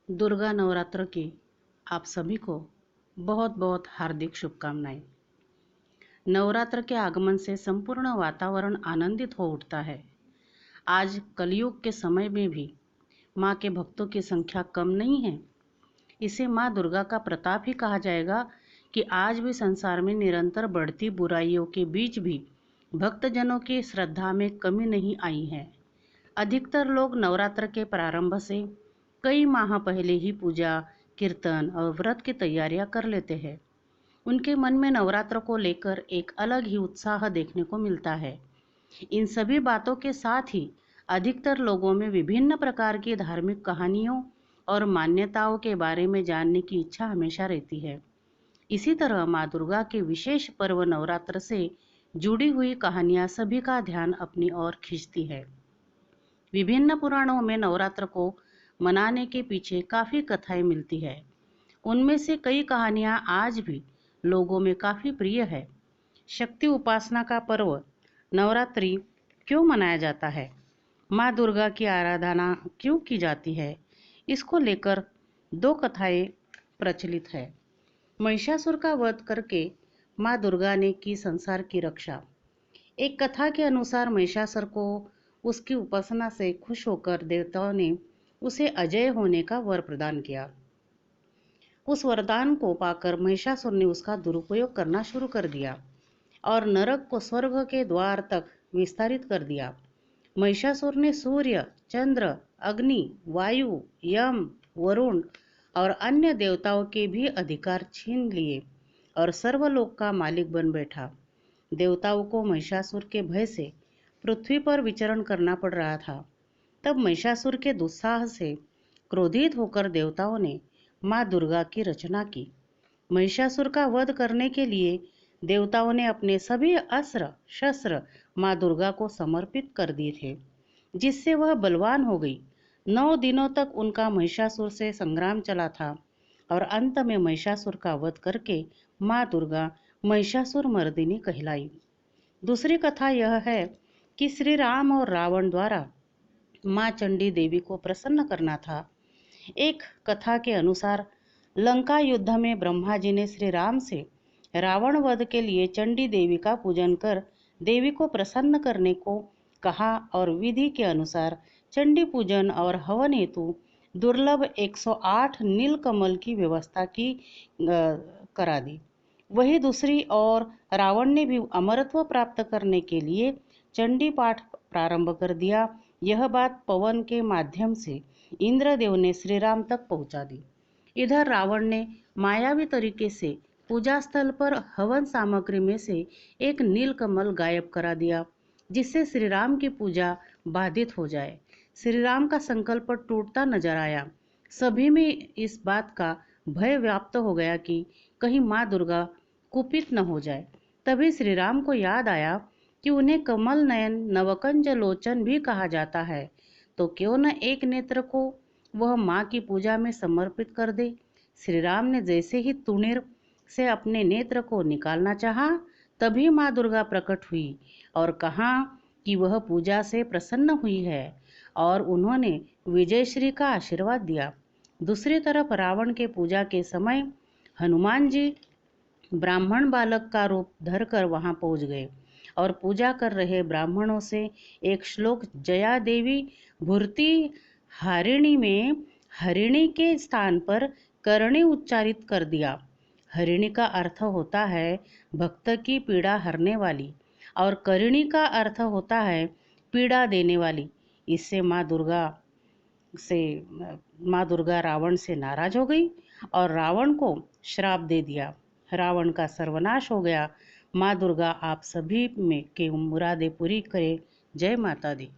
दुर्गा नवरात्र की आप सभी को बहुत बहुत हार्दिक शुभकामनाएं। नवरात्र के आगमन से संपूर्ण वातावरण आनंदित हो उठता है। आज कलयुग के समय में भी माँ के भक्तों की संख्या कम नहीं है। इसे माँ दुर्गा का प्रताप ही कहा जाएगा कि आज भी संसार में निरंतर बढ़ती बुराइयों के बीच भी भक्तजनों की श्रद्धा में कमी नहीं आई है। अधिकतर लोग नवरात्र के प्रारंभ से कई माह पहले ही पूजा, कीर्तन और व्रत की तैयारियां कर लेते हैं। उनके मन में नवरात्र को लेकर एक अलग ही उत्साह देखने को मिलता है। इन सभी बातों के साथ ही अधिकतर लोगों में विभिन्न प्रकार की धार्मिक कहानियों और मान्यताओं के बारे में जानने की इच्छा हमेशा रहती है। इसी तरह माँ दुर्गा के विशेष पर्व नवरात्र से जुड़ी हुई कहानियां सभी का ध्यान अपनी ओर खींचती है। विभिन्न पुराणों में नवरात्र को मनाने के पीछे काफी कथाएं मिलती है। उनमें से कई कहानियां आज भी लोगों में काफी प्रिय है। शक्ति उपासना का पर्व नवरात्रि क्यों मनाया जाता है? माँ दुर्गा की आराधना क्यों की जाती है? इसको लेकर दो कथाएं प्रचलित है। महिषासुर का वध करके माँ दुर्गा ने की संसार की रक्षा। एक कथा के अनुसार महिषासुर को उसकी उपासना से खुश होकर देवताओं ने उसे अजय होने का वर प्रदान किया। उस वरदान को पाकर महिषासुर ने उसका दुरुपयोग करना शुरू कर दिया और नरक को स्वर्ग के द्वार तक विस्तारित कर दिया। महिषासुर ने सूर्य, चंद्र, अग्नि, वायु, यम, वरुण और अन्य देवताओं के भी अधिकार छीन लिए और सर्वलोक का मालिक बन बैठा। देवताओं को महिषासुर के भय से पृथ्वी पर विचरण करना पड़ रहा था। तब महिषासुर के दुस्साह से क्रोधित होकर देवताओं ने माँ दुर्गा की रचना की। महिषासुर का वध करने के लिए देवताओं ने अपने सभी अस्त्र शस्त्र माँ दुर्गा को समर्पित कर दिए थे, जिससे वह बलवान हो गई। 9 दिनों तक उनका महिषासुर से संग्राम चला था और अंत में महिषासुर का वध करके माँ दुर्गा महिषासुर मर्दिनी कहलाई। दूसरी कथा यह है कि श्री राम और रावण द्वारा माँ चंडी देवी को प्रसन्न करना था। एक कथा के अनुसार लंका युद्ध में ब्रह्मा जी ने श्री राम से रावण वध के लिए चंडी देवी का पूजन कर देवी को प्रसन्न करने को कहा और विधि के अनुसार चंडी पूजन और हवन हेतु दुर्लभ 108 नीलकमल की व्यवस्था करा दी। वही दूसरी ओर रावण ने भी अमरत्व प्राप्त करने के लिए चंडी पाठ प्रारंभ कर दिया। यह बात पवन के माध्यम से इंद्रदेव ने श्री राम तक पहुंचा दी। इधर रावण ने मायावी तरीके से पूजा स्थल पर हवन सामग्री में से एक नीलकमल गायब करा दिया, जिससे श्री राम की पूजा बाधित हो जाए। श्री राम का संकल्प टूटता नजर आया। सभी में इस बात का भय व्याप्त हो गया कि कहीं माँ दुर्गा कुपित न हो जाए। तभी श्री राम को याद आया कि उन्हें कमल नयन नवकंज लोचन भी कहा जाता है, तो क्यों न एक नेत्र को वह माँ की पूजा में समर्पित कर दे। श्री राम ने जैसे ही तुणीर से अपने नेत्र को निकालना चाहा, तभी माँ दुर्गा प्रकट हुई और कहा कि वह पूजा से प्रसन्न हुई है और उन्होंने विजयश्री का आशीर्वाद दिया। दूसरी तरफ रावण के पूजा के समय हनुमान जी ब्राह्मण बालक का रूप धरकर वहां पहुंच गए और पूजा कर रहे ब्राह्मणों से एक श्लोक जया देवी भूर्ति हरिणी में हरिणी के स्थान पर करणी उच्चारित कर दिया। हरिणी का अर्थ होता है भक्त की पीड़ा हरने वाली और करिणी का अर्थ होता है पीड़ा देने वाली। इससे माँ दुर्गा रावण से नाराज हो गई और रावण को श्राप दे दिया। रावण का सर्वनाश हो गया। माँ दुर्गा आप सभी में के मुरादें पूरी करे। जय माता दी।